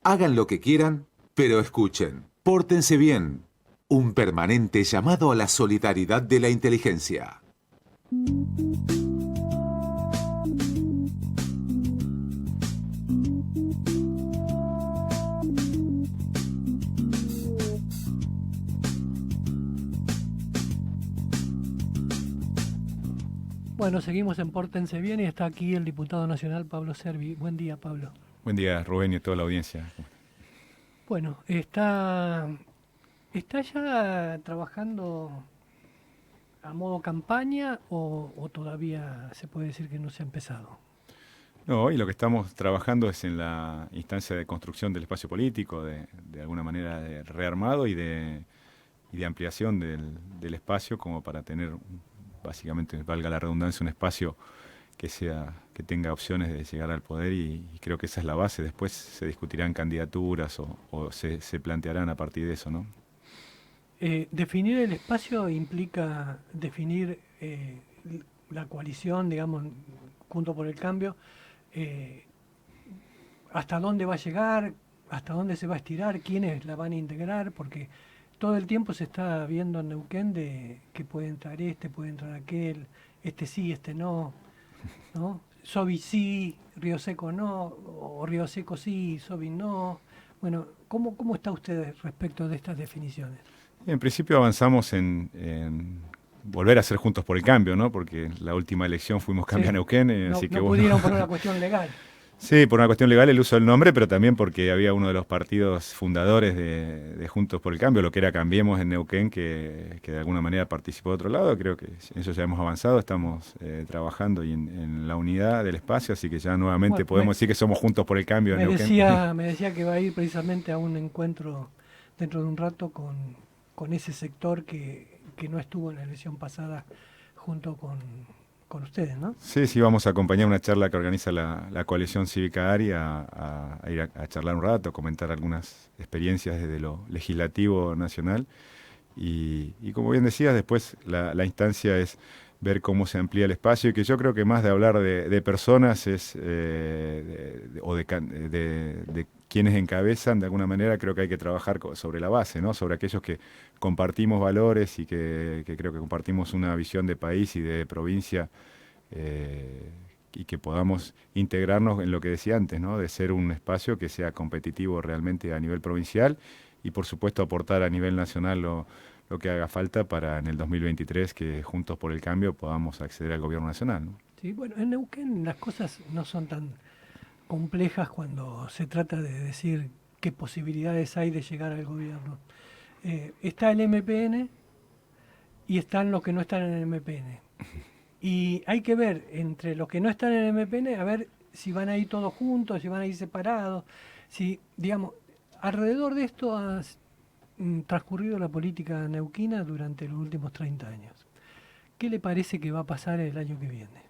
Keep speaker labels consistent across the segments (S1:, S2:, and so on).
S1: Hagan lo que quieran, pero escuchen. Pórtense bien. Un permanente llamado a la solidaridad de la inteligencia.
S2: Bueno, seguimos en Pórtense Bien y está aquí el diputado nacional Pablo Servi. Buen día, Pablo.
S3: Buen día, Rubén y a toda la audiencia.
S2: Bueno, ¿está ya trabajando a modo campaña o todavía se puede decir que no se ha empezado?
S3: No, hoy lo que estamos trabajando es en la instancia de construcción del espacio político, de alguna manera de rearmado y de ampliación del espacio como para tener, básicamente, valga la redundancia, un espacio que tenga opciones de llegar al poder y creo que esa es la base. Después se discutirán candidaturas o se plantearán a partir de eso, ¿no?
S2: Definir el espacio implica definir la coalición, digamos, junto por el cambio, eh, hasta dónde va a llegar, hasta dónde se va a estirar, quiénes la van a integrar, porque todo el tiempo se está viendo en Neuquén de que puede entrar este, puede entrar aquel, este sí, este no, ¿no? Sobi sí, Río Seco no, o Río Seco sí, Sobi no. Bueno, ¿cómo está usted respecto de estas definiciones?
S3: En principio avanzamos en volver a ser Juntos por el Cambio, ¿no? Porque la última elección fuimos Cambia
S2: Sí,
S3: Neuquén,
S2: no,
S3: así que
S2: no
S3: bueno.
S2: pudieron por una cuestión legal.
S3: Sí, por una cuestión legal el uso del nombre, pero también porque había uno de los partidos fundadores de Juntos por el Cambio, lo que era Cambiemos en Neuquén, que de alguna manera participó de otro lado. Creo que en eso ya hemos avanzado, estamos trabajando y en la unidad del espacio, así que ya nuevamente
S2: Bueno,
S3: podemos decir que somos Juntos por el Cambio en
S2: me
S3: Neuquén.
S2: decía, me decía que va a ir precisamente a un encuentro dentro de un rato con ese sector que no estuvo en la elección pasada junto con ustedes, ¿no?
S3: Sí, sí, vamos a acompañar una charla que organiza la Coalición Cívica ARI a ir a charlar un rato, comentar algunas experiencias desde lo legislativo nacional. Y como bien decías, después la instancia es ver cómo se amplía el espacio y que yo creo que más de hablar de personas es, o de quienes encabezan, de alguna manera creo que hay que trabajar sobre la base, ¿no? Sobre aquellos que compartimos valores y que creo que compartimos una visión de país y de provincia, y que podamos integrarnos en lo que decía antes, ¿no? De ser un espacio que sea competitivo realmente a nivel provincial y por supuesto aportar a nivel nacional lo que haga falta para en el 2023 que Juntos por el Cambio podamos acceder al gobierno nacional, ¿no?
S2: Sí, bueno, en Neuquén las cosas no son tan complejas cuando se trata de decir qué posibilidades hay de llegar al gobierno. Está el MPN y están los que no están en el MPN. Y hay que ver entre los que no están en el MPN, a ver si van a ir todos juntos, si van a ir separados, si, digamos, alrededor de esto ha transcurrido la política neuquina durante los últimos 30 años. ¿Qué le parece que va a pasar el año que viene?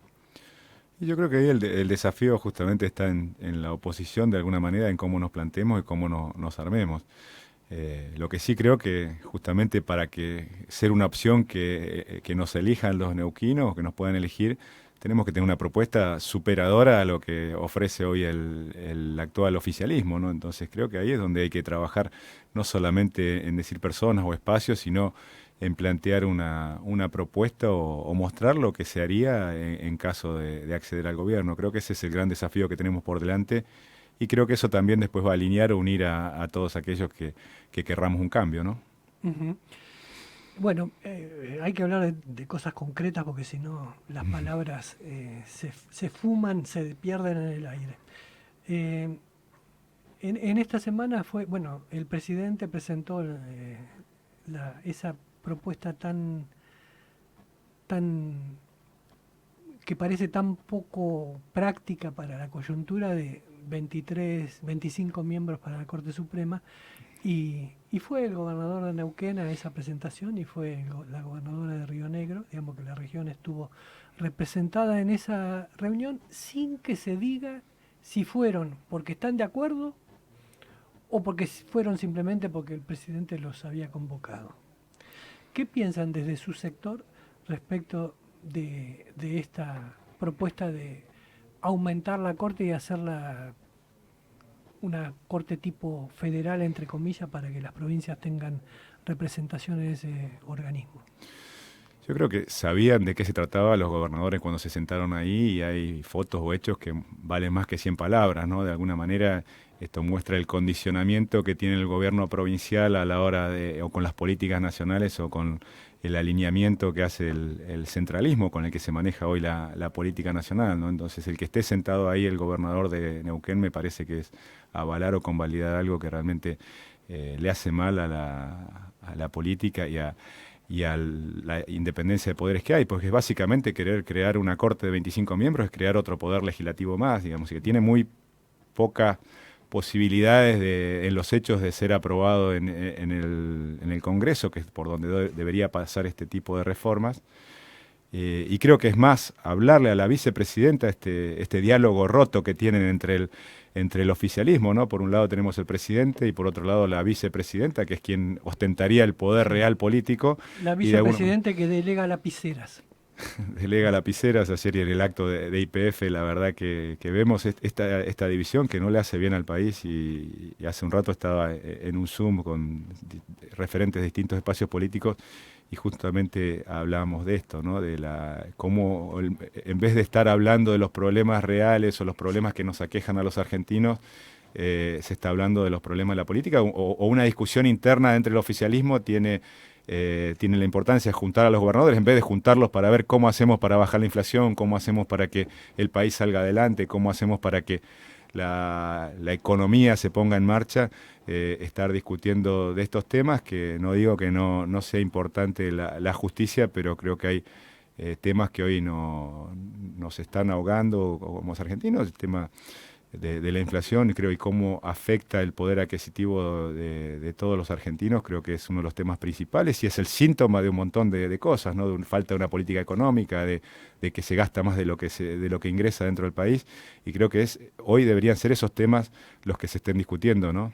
S3: Y yo creo que ahí el desafío justamente está en la oposición de alguna manera, en cómo nos planteemos y cómo nos armemos. Lo que sí creo que justamente para que ser una opción que nos elijan los neuquinos, que nos puedan elegir, tenemos que tener una propuesta superadora a lo que ofrece hoy el actual oficialismo, ¿no? Entonces creo que ahí es donde hay que trabajar no solamente en decir personas o espacios, sino en plantear una propuesta o mostrar lo que se haría en caso de acceder al gobierno. Creo que ese es el gran desafío que tenemos por delante y creo que eso también después va a alinear o unir a todos aquellos que querramos un cambio, ¿no?
S2: Ujú. Bueno, hay que hablar de cosas concretas porque si no las palabras se fuman, se pierden en el aire. Eh, en esta semana fue, bueno, el presidente presentó esa propuesta tan que parece tan poco práctica para la coyuntura de 23, 25 miembros para la Corte Suprema y fue el gobernador de Neuquén a esa presentación y fue la gobernadora de Río Negro, digamos que la región estuvo representada en esa reunión sin que se diga si fueron porque están de acuerdo o porque fueron simplemente porque el presidente los había convocado. ¿Qué piensan desde su sector respecto de esta propuesta de aumentar la corte y hacerla una corte tipo federal, entre comillas, para que las provincias tengan representación en ese organismo.
S3: Yo creo que sabían de qué se trataba los gobernadores cuando se sentaron ahí y hay fotos o hechos que valen más que 100 palabras, ¿no? De alguna manera esto muestra el condicionamiento que tiene el gobierno provincial a la hora de, o con las políticas nacionales o con el alineamiento que hace el centralismo con el que se maneja hoy la política nacional, ¿no? Entonces el que esté sentado ahí el gobernador de Neuquén me parece que es avalar o convalidar algo que realmente le hace mal a la política y a la independencia de poderes que hay, porque es básicamente querer crear una corte de 25 miembros, es crear otro poder legislativo más, digamos, y que tiene muy pocas posibilidades en los hechos de ser aprobado en el Congreso, que es por donde debería pasar este tipo de reformas. Y creo que es más hablarle a la vicepresidenta este diálogo roto que tienen entre el oficialismo, ¿no? Por un lado tenemos el presidente y por otro lado la vicepresidenta, que es quien ostentaría el poder real político.
S2: La vicepresidenta que delega lapiceras.
S3: Delega lapiceras, ayer en el acto de IPF, la verdad que vemos esta división que no le hace bien al país y hace un rato estaba en un Zoom con referentes de distintos espacios políticos y justamente hablábamos de esto, ¿no? De cómo en vez de estar hablando de los problemas reales o los problemas que nos aquejan a los argentinos, se está hablando de los problemas de la política o una discusión interna entre el oficialismo tiene la importancia de juntar a los gobernadores en vez de juntarlos para ver cómo hacemos para bajar la inflación, cómo hacemos para que el país salga adelante, cómo hacemos para que la economía se ponga en marcha, estar discutiendo de estos temas, que no digo que no sea importante la justicia, pero creo que hay temas que hoy nos están ahogando como argentinos, el tema de la inflación, creo, y cómo afecta el poder adquisitivo de todos los argentinos, creo que es uno de los temas principales y es el síntoma de un montón de cosas, ¿no? Falta de una política económica, de que se gasta más de lo que ingresa dentro del país, y creo que hoy deberían ser esos temas los que se estén discutiendo, ¿no?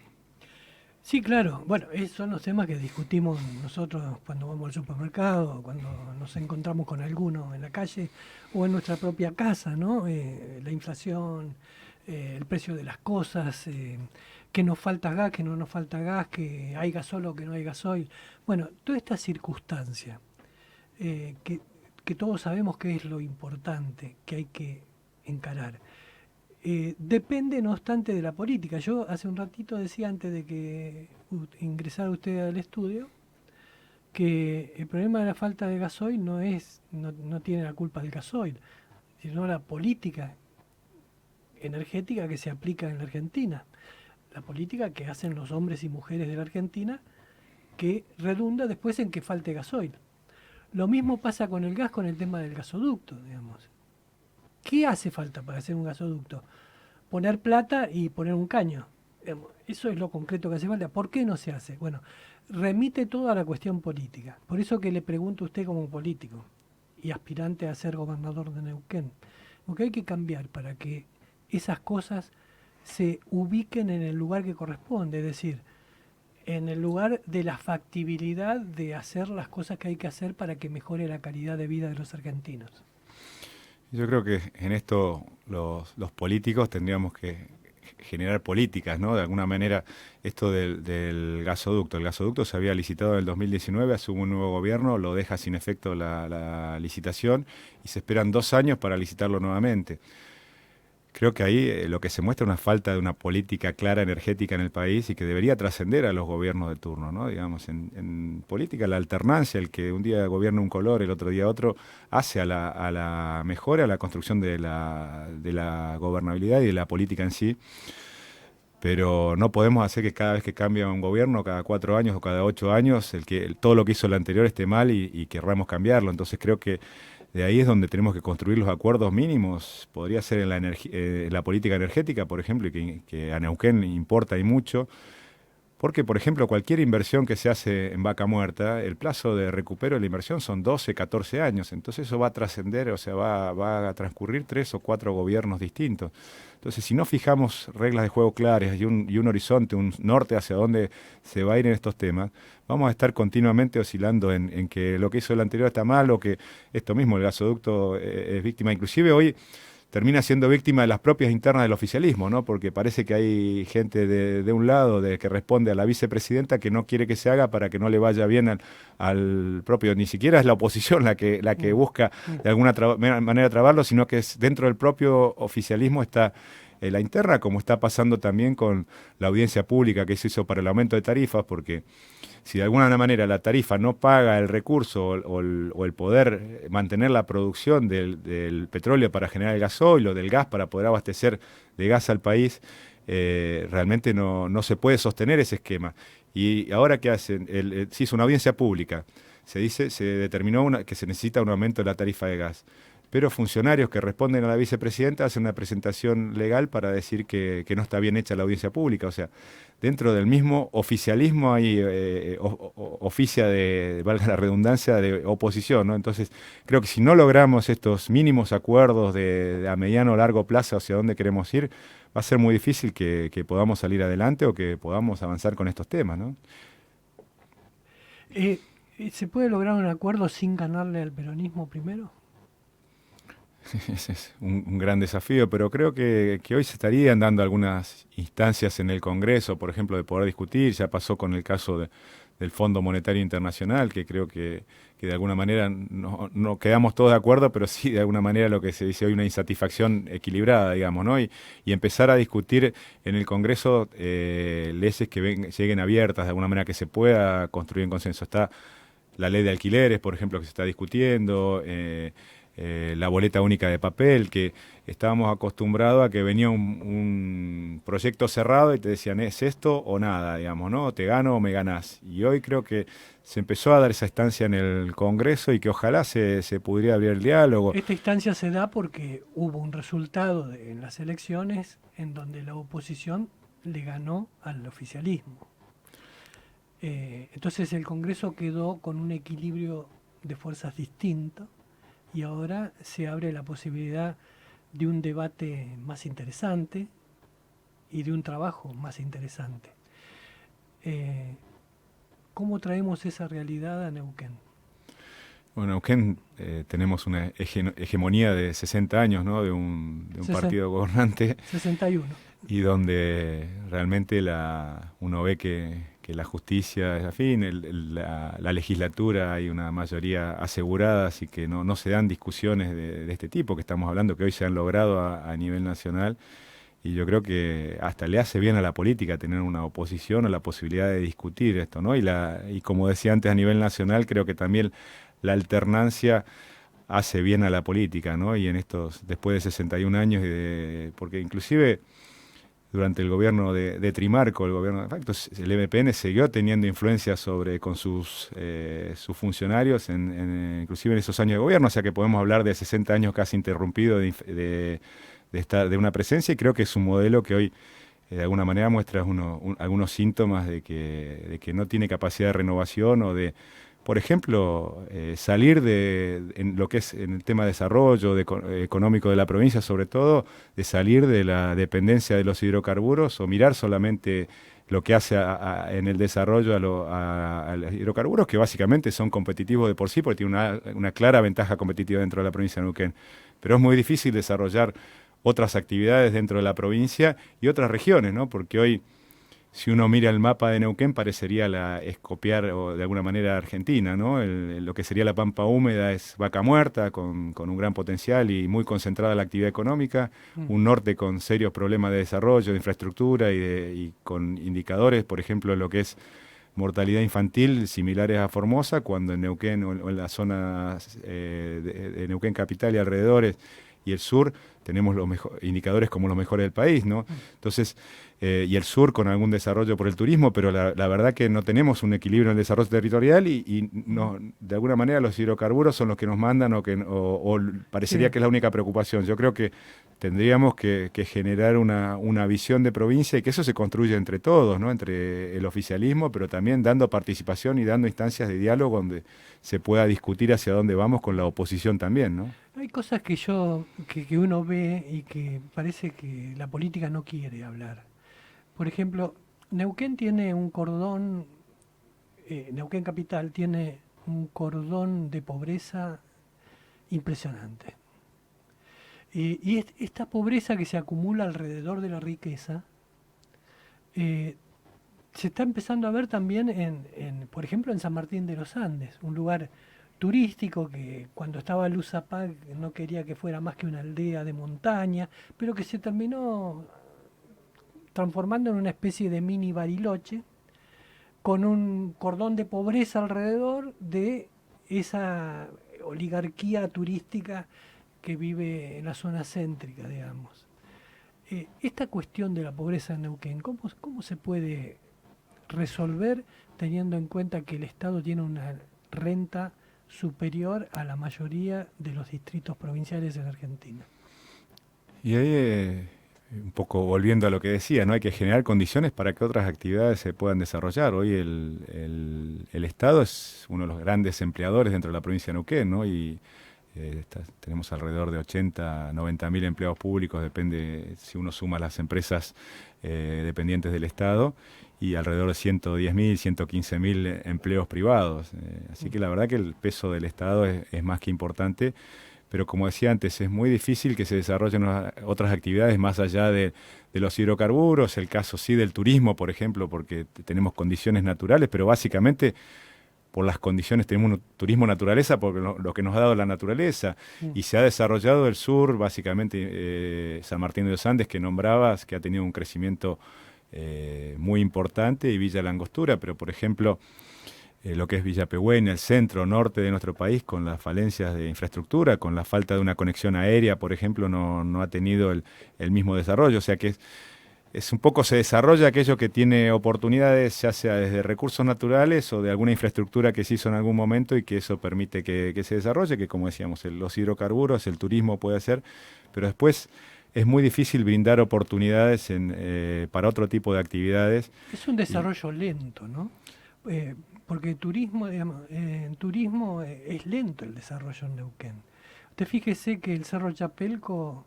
S2: Sí, claro. Bueno, esos son los temas que discutimos nosotros cuando vamos al supermercado, cuando nos encontramos con alguno en la calle o en nuestra propia casa, ¿no? La inflación, el precio de las cosas, que nos falta gas, que no nos falta gas, que hay gasol o que no hay gasoil. Bueno, toda esta circunstancia que todos sabemos que es lo importante, que hay que encarar. Depende, no obstante, de la política. Yo hace un ratito decía, antes de que ingresara usted al estudio, que el problema de la falta de gasoil no tiene la culpa del gasoil, sino la política energética que se aplica en la Argentina, la política que hacen los hombres y mujeres de la Argentina, que redunda después en que falte gasoil. Lo mismo pasa con el gas, con el tema del gasoducto, digamos. ¿Qué hace falta para hacer un gasoducto? Poner plata y poner un caño. Eso es lo concreto que hace falta. ¿Por qué no se hace? Bueno, remite todo a la cuestión política. Por eso que le pregunto a usted como político y aspirante a ser gobernador de Neuquén, porque hay que cambiar para que esas cosas se ubiquen en el lugar que corresponde, es decir, en el lugar de la factibilidad de hacer las cosas que hay que hacer para que mejore la calidad de vida de los argentinos.
S3: Yo creo que en esto los políticos tendríamos que generar políticas, ¿no? De alguna manera, esto del gasoducto. El gasoducto se había licitado en el 2019, asume un nuevo gobierno, lo deja sin efecto la licitación y se esperan 2 años para licitarlo nuevamente. Creo que ahí lo que se muestra es una falta de una política clara energética en el país y que debería trascender a los gobiernos de turno, ¿no? Digamos, en política la alternancia, el que un día gobierna un color, el otro día otro, hace a la mejora, a la construcción de la gobernabilidad y de la política en sí. Pero no podemos hacer que cada vez que cambia un gobierno, cada 4 años o cada 8 años, todo lo que hizo el anterior esté mal y querramos cambiarlo. Entonces creo que de ahí es donde tenemos que construir los acuerdos mínimos. Podría ser en la política energética, por ejemplo, y que a Neuquén importa y mucho. Porque, por ejemplo, cualquier inversión que se hace en Vaca Muerta, el plazo de recupero de la inversión son 12, 14 años. Entonces eso va a trascender, o sea, va a transcurrir 3 o 4 gobiernos distintos. Entonces, si no fijamos reglas de juego claras y un horizonte, un norte hacia dónde se va a ir en estos temas, vamos a estar continuamente oscilando en que lo que hizo el anterior está mal o que esto mismo, el gasoducto, es víctima. Inclusive hoy termina siendo víctima de las propias internas del oficialismo, ¿no? Porque parece que hay gente de un lado que responde a la vicepresidenta que no quiere que se haga para que no le vaya bien al propio, ni siquiera es la oposición la que busca de alguna manera trabarlo, sino que es dentro del propio oficialismo está la interna, como está pasando también con la audiencia pública que se hizo para el aumento de tarifas, porque si de alguna manera la tarifa no paga el recurso o el poder mantener la producción del petróleo para generar el gasoil o del gas para poder abastecer de gas al país, realmente no se puede sostener ese esquema. Y ahora, ¿qué hacen? Se hizo una audiencia pública, se determinó que se necesita un aumento de la tarifa de gas. Pero funcionarios que responden a la vicepresidenta hacen una presentación legal para decir que no está bien hecha la audiencia pública. O sea, dentro del mismo oficialismo hay oficia de, valga la redundancia, de oposición, ¿no? Entonces, creo que si no logramos estos mínimos acuerdos de a mediano o largo plazo hacia dónde queremos ir, va a ser muy difícil que podamos salir adelante o que podamos avanzar con estos temas, ¿no?
S2: ¿Se puede lograr un acuerdo sin ganarle al peronismo primero?
S3: Ese es un gran desafío, pero creo que hoy se estarían dando algunas instancias en el Congreso, por ejemplo, de poder discutir. Ya pasó con el caso del Fondo Monetario Internacional, que creo que de alguna manera no quedamos todos de acuerdo, pero sí de alguna manera lo que se dice hoy una insatisfacción equilibrada, digamos, ¿no? Y empezar a discutir en el Congreso leyes que lleguen abiertas, de alguna manera que se pueda construir en consenso. Está la ley de alquileres, por ejemplo, que se está discutiendo, la boleta única de papel, que estábamos acostumbrados a que venía un proyecto cerrado y te decían, ¿es esto o nada? Digamos, ¿no? ¿Te gano o me ganás? Y hoy creo que se empezó a dar esa instancia en el Congreso y que ojalá se pudiera abrir el diálogo.
S2: Esta instancia se da porque hubo un resultado en las elecciones en donde la oposición le ganó al oficialismo. Entonces el Congreso quedó con un equilibrio de fuerzas distinto y ahora se abre la posibilidad de un debate más interesante y de un trabajo más interesante. ¿Cómo traemos esa realidad a Neuquén?
S3: Bueno, en Neuquén tenemos una hegemonía de 60 años, ¿no? De un partido gobernante.
S2: 61.
S3: Y donde realmente uno ve que la justicia es afín, la legislatura hay una mayoría asegurada, así que no se dan discusiones de este tipo que estamos hablando, que hoy se han logrado a nivel nacional. Y yo creo que hasta le hace bien a la política tener una oposición o la posibilidad de discutir esto, ¿no? Y como decía antes, a nivel nacional, creo que también la alternancia hace bien a la política, ¿no? Y en estos, después de 61 años, porque inclusive durante el gobierno de Trimarco, el gobierno de facto, el MPN siguió teniendo influencia con sus funcionarios, inclusive en esos años de gobierno, o sea que podemos hablar de 60 años casi interrumpido de una presencia, y creo que es un modelo que hoy de alguna manera muestra algunos síntomas de que no tiene capacidad de renovación o de, por ejemplo, salir en lo que es en el tema de desarrollo económico de la provincia, sobre todo, de salir de la dependencia de los hidrocarburos o mirar solamente lo que hace en el desarrollo a los hidrocarburos, que básicamente son competitivos de por sí, porque tienen una clara ventaja competitiva dentro de la provincia de Neuquén. Pero es muy difícil desarrollar otras actividades dentro de la provincia y otras regiones, ¿no? Porque hoy, si uno mira el mapa de Neuquén, parecería es copiar o de alguna manera Argentina, ¿no? Lo que sería la pampa húmeda es Vaca Muerta, con un gran potencial y muy concentrada la actividad económica, un norte con serios problemas de desarrollo, de infraestructura y con indicadores, por ejemplo, lo que es mortalidad infantil similares a Formosa, cuando en Neuquén o en las zonas de Neuquén capital y alrededores y el sur tenemos los indicadores como los mejores del país, ¿no? Entonces, y el sur con algún desarrollo por el turismo, pero la verdad que no tenemos un equilibrio en el desarrollo territorial y de alguna manera los hidrocarburos son los que nos mandan o parecería que es la única preocupación. Yo creo que tendríamos que generar una visión de provincia y que eso se construye entre todos, ¿no? Entre el oficialismo, pero también dando participación y dando instancias de diálogo donde se pueda discutir hacia dónde vamos con la oposición también, ¿no?
S2: Hay cosas que uno ve y que parece que la política no quiere hablar. Por ejemplo, Neuquén tiene un cordón, Neuquén Capital tiene un cordón de pobreza impresionante. Esta pobreza que se acumula alrededor de la riqueza se está empezando a ver también por ejemplo, en San Martín de los Andes, un lugar turístico que cuando estaba Luzapag no quería que fuera más que una aldea de montaña, pero que se terminó transformando en una especie de mini Bariloche, con un cordón de pobreza alrededor de esa oligarquía turística que vive en la zona céntrica, digamos. Esta cuestión de la pobreza en Neuquén, ¿cómo se puede resolver teniendo en cuenta que el Estado tiene una renta superior a la mayoría de los distritos provinciales en Argentina?
S3: Y ahí, un poco volviendo a lo que decía, ¿no? Hay que generar condiciones para que otras actividades se puedan desarrollar. Hoy el Estado es uno de los grandes empleadores dentro de la provincia de Neuquén, ¿no? Y tenemos alrededor de 80, 90 mil empleados públicos, depende si uno suma las empresas dependientes del Estado, y alrededor de 110 mil, 115 mil empleos privados. Así que la verdad que el peso del Estado es más que importante, pero como decía antes, es muy difícil que se desarrollen otras actividades más allá de los hidrocarburos, el caso sí del turismo, por ejemplo, porque tenemos condiciones naturales, pero básicamente por las condiciones tenemos un turismo naturaleza, porque lo que nos ha dado la naturaleza, y se ha desarrollado el sur, básicamente San Martín de los Andes, que nombrabas, que ha tenido un crecimiento muy importante, y Villa La Angostura, pero por ejemplo lo que es Villa Pehuen, el centro norte de nuestro país, con las falencias de infraestructura, con la falta de una conexión aérea, por ejemplo, no ha tenido el mismo desarrollo. O sea que es un poco, se desarrolla aquello que tiene oportunidades, ya sea desde recursos naturales o de alguna infraestructura que se hizo en algún momento, y que eso permite que se desarrolle, que como decíamos, los hidrocarburos, el turismo puede ser, pero después es muy difícil brindar oportunidades para otro tipo de actividades.
S2: Es un desarrollo lento, ¿no? Porque turismo, digamos, en turismo es lento el desarrollo en Neuquén. Usted fíjese que el Cerro Chapelco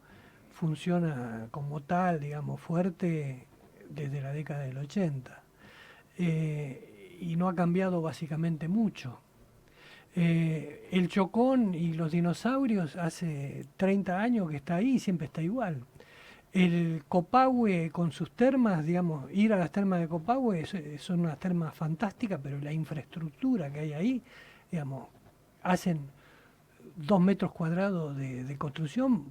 S2: funciona como tal, digamos, fuerte desde la década del 80, y no ha cambiado básicamente mucho. El Chocón y los dinosaurios hace 30 años que está ahí y siempre está igual. El Copahue con sus termas, digamos, ir a las termas de Copahue son unas termas fantásticas, pero la infraestructura que hay ahí, digamos, hacen 2 metros cuadrados de construcción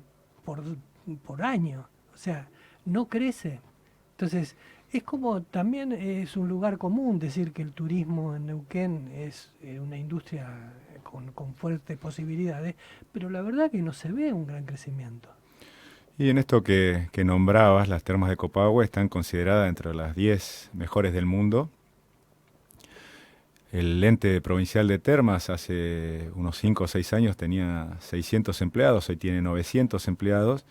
S2: por año. O sea, no crece. Entonces, es como también es un lugar común decir que el turismo en Neuquén es una industria con fuertes posibilidades, pero la verdad que no se ve un gran crecimiento.
S3: Y en esto que nombrabas, las termas de Copahue están consideradas entre las 10 mejores del mundo. El ente provincial de termas hace unos 5 o 6 años tenía 600 empleados, hoy tiene 900 empleados,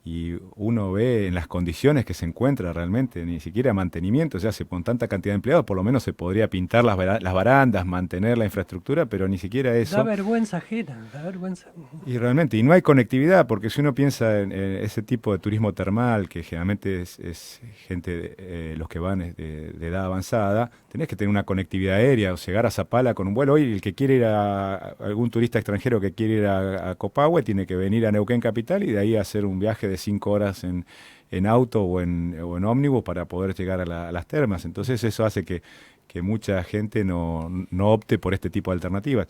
S3: y uno ve en las condiciones que se encuentra realmente, ni siquiera mantenimiento, ya con tanta cantidad de empleados, por lo menos se podría pintar las barandas, mantener la infraestructura, pero ni siquiera eso.
S2: Da vergüenza ajena, da vergüenza.
S3: Y realmente, y no hay conectividad, porque si uno piensa en ese tipo de turismo termal, que generalmente es gente, los que van de edad avanzada, tenés que tener una conectividad aérea, o llegar a Zapala con un vuelo. Hoy el que quiere ir algún turista extranjero que quiere ir a Copahue, tiene que venir a Neuquén Capital y de ahí hacer un viaje de 5 horas en auto o en ómnibus para poder llegar a las termas. Entonces eso hace que mucha gente no opte por este tipo de alternativas.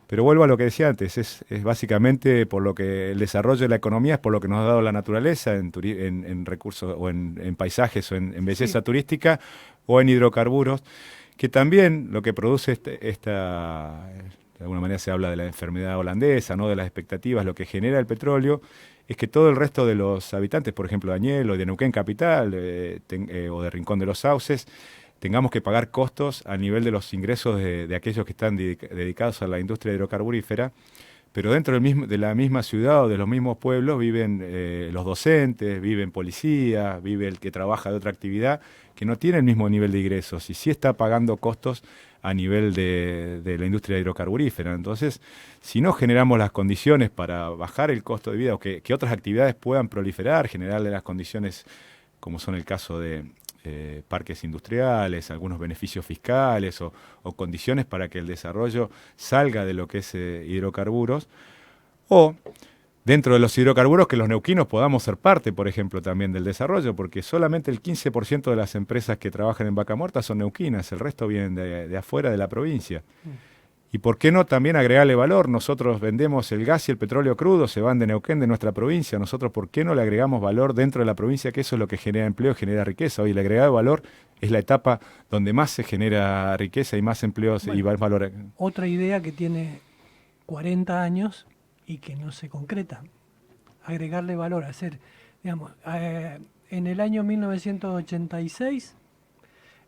S3: Pero vuelvo a lo que decía antes, es básicamente por lo que el desarrollo de la economía es por lo que nos ha dado la naturaleza en recursos o en paisajes o en belleza turística o en hidrocarburos, que también lo que produce de alguna manera se habla de la enfermedad holandesa, ¿no? De las expectativas, lo que genera el petróleo es que todo el resto de los habitantes, por ejemplo de Añelo o de Neuquén Capital o de Rincón de los Sauces, tengamos que pagar costos a nivel de los ingresos de aquellos que están dedicados a la industria hidrocarburífera, pero dentro de la misma ciudad o de los mismos pueblos viven los docentes, viven policías, vive el que trabaja de otra actividad, que no tiene el mismo nivel de ingresos y sí está pagando costos a nivel de la industria hidrocarburífera. Entonces, si no generamos las condiciones para bajar el costo de vida o que otras actividades puedan proliferar, generarle las condiciones, como son el caso de parques industriales, algunos beneficios fiscales o condiciones para que el desarrollo salga de lo que es hidrocarburos, o dentro de los hidrocarburos que los neuquinos podamos ser parte, por ejemplo, también del desarrollo, porque solamente el 15% de las empresas que trabajan en Vaca Muerta son neuquinas, el resto vienen de afuera de la provincia. Y por qué no también agregarle valor. Nosotros vendemos el gas y el petróleo crudo, se van de Neuquén, de nuestra provincia. Nosotros, ¿por qué no le agregamos valor dentro de la provincia? Que eso es lo que genera empleo, genera riqueza. Hoy el agregado de valor es la etapa donde más se genera riqueza y más empleos y más valor.
S2: Otra idea que tiene 40 años y que no se concreta. Agregarle valor, hacer, digamos, en el año 1986,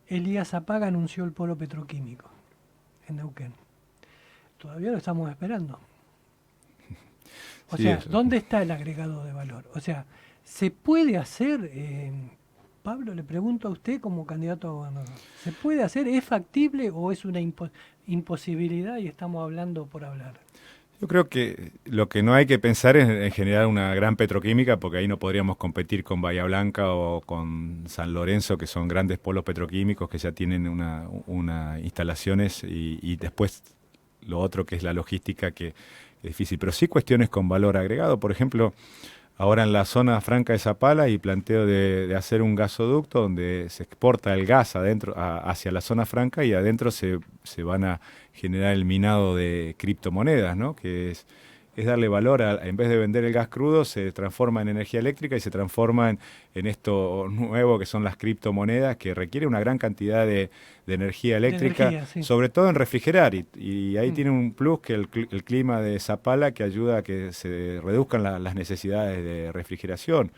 S2: Elías Apaga anunció el polo petroquímico en Neuquén. Todavía lo estamos esperando. O sea, ¿dónde está el agregado de valor? O sea, ¿se puede hacer, Pablo, le pregunto a usted como candidato a gobernador, ¿se puede hacer? ¿Es factible o es una imposibilidad y estamos hablando por hablar?
S3: Yo creo que lo que no hay que pensar es en generar una gran petroquímica, porque ahí no podríamos competir con Bahía Blanca o con San Lorenzo, que son grandes polos petroquímicos que ya tienen una instalaciones y después lo otro que es la logística que es difícil. Pero sí cuestiones con valor agregado. Por ejemplo, ahora en la zona franca de Zapala hay planteo de hacer un gasoducto donde se exporta el gas adentro hacia la zona franca y adentro se van a generar el minado de criptomonedas, ¿no? Que es darle valor, en vez de vender el gas crudo, se transforma en energía eléctrica y se transforma en esto nuevo que son las criptomonedas, que requiere una gran cantidad de energía eléctrica,
S2: sí.
S3: Sobre todo en refrigerar. Y ahí tiene un plus que el clima de Zapala que ayuda a que se reduzcan las necesidades de refrigeración.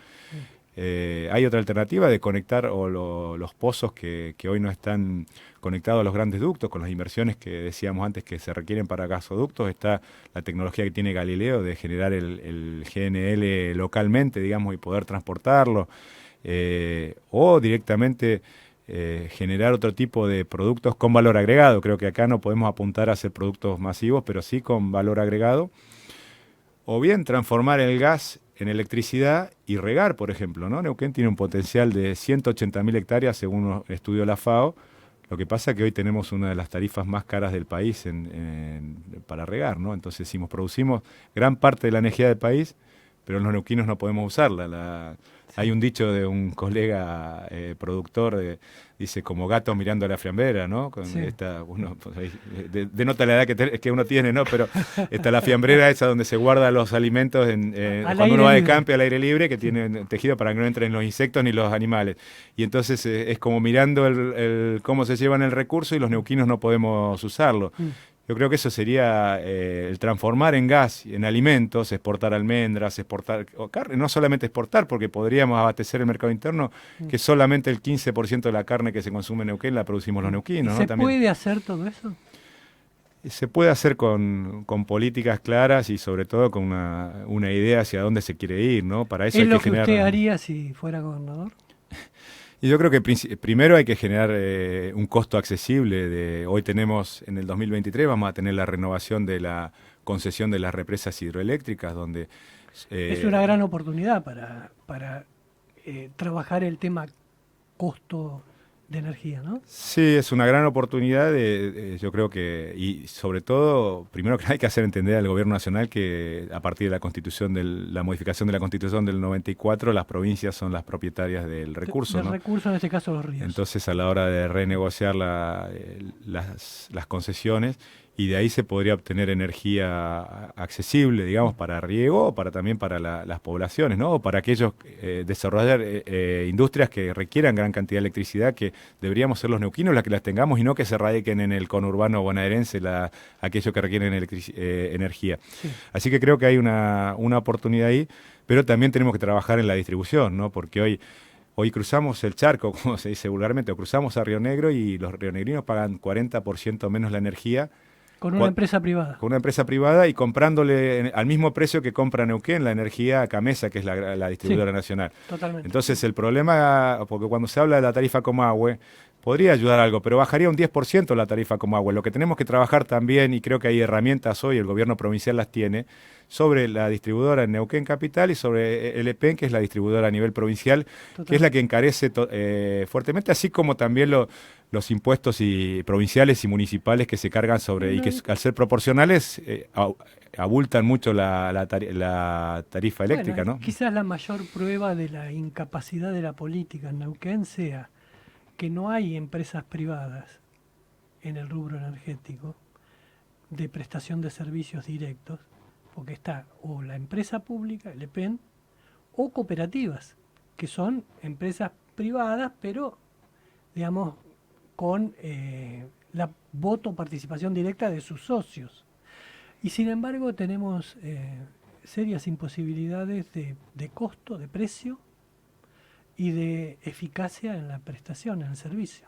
S3: Hay otra alternativa de conectar los pozos que hoy no están conectados a los grandes ductos, con las inversiones que decíamos antes que se requieren para gasoductos. Está la tecnología que tiene Galileo de generar el GNL localmente, digamos, y poder transportarlo, o directamente generar otro tipo de productos con valor agregado. Creo que acá no podemos apuntar a hacer productos masivos, pero sí con valor agregado. O bien transformar el gas en electricidad y regar, por ejemplo, ¿no? Neuquén tiene un potencial de 180.000 hectáreas según un estudio de la FAO. Lo que pasa es que hoy tenemos una de las tarifas más caras del país para regar, ¿no? Entonces decimos, producimos gran parte de la energía del país, pero los neuquinos no podemos usarla. Hay un dicho de un colega productor, dice, como gatos mirando a la fiambrera, ¿no? Denota la edad que uno tiene, ¿no? Pero está la fiambrera esa donde se guardan los alimentos cuando uno va de campo al aire libre, que tiene tejido para que no entren los insectos ni los animales. Y entonces es como mirando cómo se llevan el recurso y los neuquinos no podemos usarlo. Yo creo que eso sería el transformar en gas, en alimentos, exportar almendras, exportar carne, no solamente exportar, porque podríamos abastecer el mercado interno, que solamente el 15% de la carne que se consume en Neuquén la producimos los neuquinos.
S2: ¿Se
S3: También
S2: puede hacer todo eso?
S3: se puede hacer con políticas claras y sobre todo con una idea hacia dónde se quiere ir, ¿no? Para eso
S2: ¿Es
S3: hay
S2: lo
S3: que
S2: que
S3: generar...
S2: usted haría si fuera gobernador?
S3: Y yo creo que primero hay que generar un costo accesible. Hoy tenemos, en el 2023, vamos a tener la renovación de la concesión de las represas hidroeléctricas, donde...
S2: es una gran oportunidad para trabajar el tema costo de energía, ¿no?
S3: Sí, es una gran oportunidad, yo creo que, y sobre todo, primero que nada hay que hacer entender al gobierno nacional que a partir de la Constitución, la modificación de la Constitución del 94, las provincias son las propietarias del recurso,
S2: del
S3: ¿no?
S2: recurso, en este caso los ríos.
S3: Entonces, a la hora de renegociar las concesiones, y de ahí se podría obtener energía accesible, digamos, para riego o también para las poblaciones, ¿no? O para aquellos desarrollar industrias que requieran gran cantidad de electricidad, que deberíamos ser los neuquinos las que las tengamos y no que se radiquen en el conurbano bonaerense aquellos que requieren energía. Sí. Así que creo que hay una oportunidad ahí, pero también tenemos que trabajar en la distribución, ¿no? Porque hoy cruzamos el charco, como se dice vulgarmente, o cruzamos a Río Negro y los rionegrinos pagan 40% menos la energía.
S2: Con una empresa privada.
S3: Con una empresa privada y comprándole al mismo precio que compra Neuquén la energía a Camesa, que es la distribuidora nacional.
S2: Totalmente.
S3: Entonces el problema, porque cuando se habla de la tarifa Comahue, podría ayudar algo, pero bajaría un 10% la tarifa Comahue. Lo que tenemos que trabajar también, y creo que hay herramientas hoy, el gobierno provincial las tiene, sobre la distribuidora en Neuquén Capital y sobre el EPEN, que es la distribuidora a nivel provincial, que es la que encarece fuertemente, así como también los impuestos provinciales y municipales que se cargan sobre, y que al ser proporcionales abultan mucho la tarifa eléctrica,
S2: Bueno,
S3: ¿no?
S2: quizás la mayor prueba de la incapacidad de la política en Neuquén sea que no hay empresas privadas en el rubro energético de prestación de servicios directos, porque está o la empresa pública, el EPEN, o cooperativas, que son empresas privadas, pero, digamos, con la voto o participación directa de sus socios. Y sin embargo tenemos serias imposibilidades de costo, de precio y de eficacia en la prestación, en el servicio.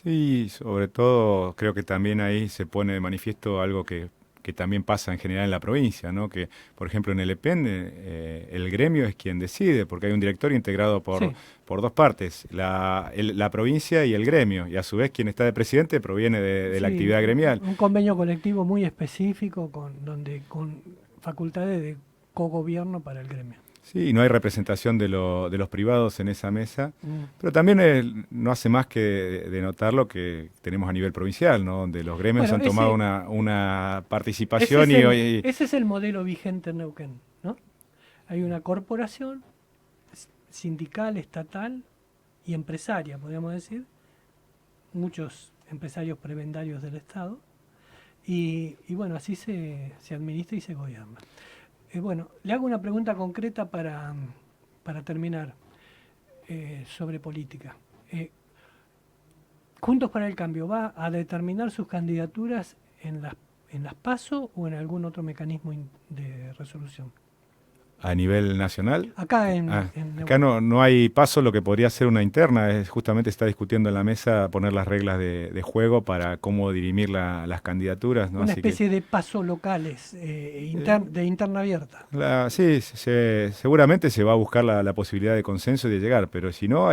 S3: Sí, sobre todo creo que también ahí se pone de manifiesto algo que también pasa en general en la provincia, ¿no? Que, por ejemplo, en el EPEN el gremio es quien decide, porque hay un directorio integrado
S2: Sí.
S3: por dos partes, la provincia y el gremio, y a su vez quien está de presidente proviene de la
S2: Sí,
S3: actividad gremial.
S2: un convenio colectivo muy específico con facultades de cogobierno para el gremio.
S3: Sí, y no hay representación de los privados en esa mesa,
S2: Mm.
S3: pero también no hace más que denotar lo que tenemos a nivel provincial, ¿no? Donde los gremios
S2: Bueno,
S3: han tomado una participación y hoy...
S2: ese es el modelo vigente en Neuquén, ¿no? Hay una corporación sindical, estatal y empresaria, podríamos decir, muchos empresarios prebendarios del Estado, y bueno, así se administra y se gobierna. Bueno, le hago una pregunta concreta para terminar sobre política. Juntos para el Cambio, ¿va a determinar sus candidaturas en las PASO o en algún otro mecanismo de resolución?
S3: A nivel nacional.
S2: Acá en
S3: Acá no hay paso, lo que podría ser una interna, es justamente está discutiendo en la mesa poner las reglas de juego para cómo dirimir las candidaturas, ¿no?
S2: Una
S3: Así
S2: especie de paso locales, de interna abierta.
S3: Sí, seguramente se va a buscar la posibilidad de consenso y de llegar, pero si no,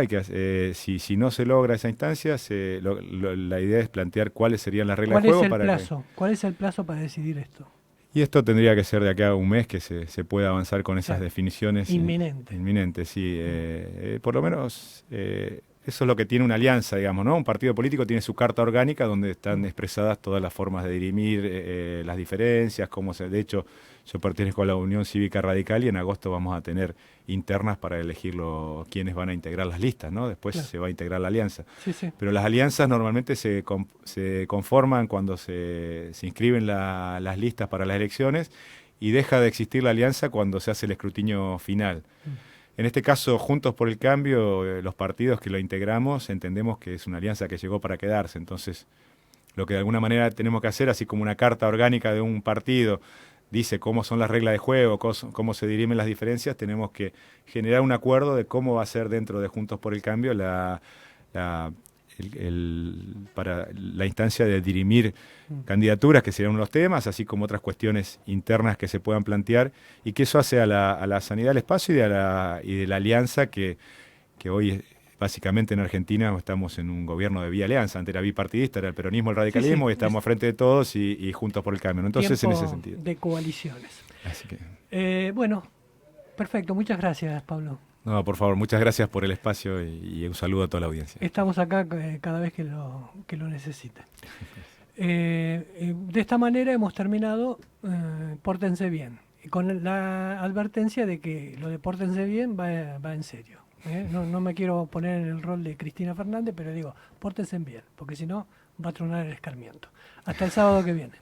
S3: si no se logra esa instancia, la idea es plantear cuáles serían las reglas de juego.
S2: ¿Cuál es el plazo para decidir esto?
S3: Y esto tendría que ser de acá a un mes que se pueda avanzar con esas definiciones.
S2: Inminente,
S3: sí. Por lo menos eso es lo que tiene una alianza, digamos, ¿no? Un partido político tiene su carta orgánica donde están expresadas todas las formas de dirimir las diferencias, de hecho, yo pertenezco a la Unión Cívica Radical y en agosto vamos a tener internas para elegir quiénes van a integrar las listas, ¿no? Después se va a integrar la alianza.
S2: Sí, sí.
S3: Pero las alianzas normalmente se conforman cuando se inscriben las listas para las elecciones y deja de existir la alianza cuando se hace el escrutinio final. En este caso, Juntos por el Cambio, los partidos que lo integramos entendemos que es una alianza que llegó para quedarse. Entonces, lo que de alguna manera tenemos que hacer, así como una carta orgánica de un partido dice cómo son las reglas de juego, cómo se dirimen las diferencias, tenemos que generar un acuerdo de cómo va a ser dentro de Juntos por el Cambio para la instancia de dirimir candidaturas, que serían unos temas, así como otras cuestiones internas que se puedan plantear, y que eso hace a la sanidad del espacio y de la alianza que hoy básicamente en Argentina estamos en un gobierno de vía alianza. Antes era bipartidista, era el peronismo, el radicalismo, y estamos a frente de todos y Juntos por el Cambio, ¿no? Entonces,
S2: tiempo
S3: en ese sentido.
S2: de coaliciones.
S3: Así que...
S2: bueno, perfecto. Muchas gracias, Pablo.
S3: No, por favor, muchas gracias por el espacio y un saludo a toda la audiencia.
S2: Estamos acá cada vez que lo necesite. De esta manera hemos terminado Pórtense Bien, con la advertencia de que lo de Pórtense Bien va en serio. No me quiero poner en el rol de Cristina Fernández, pero digo, pórtense bien, porque si no va a tronar el escarmiento. Hasta el sábado que viene.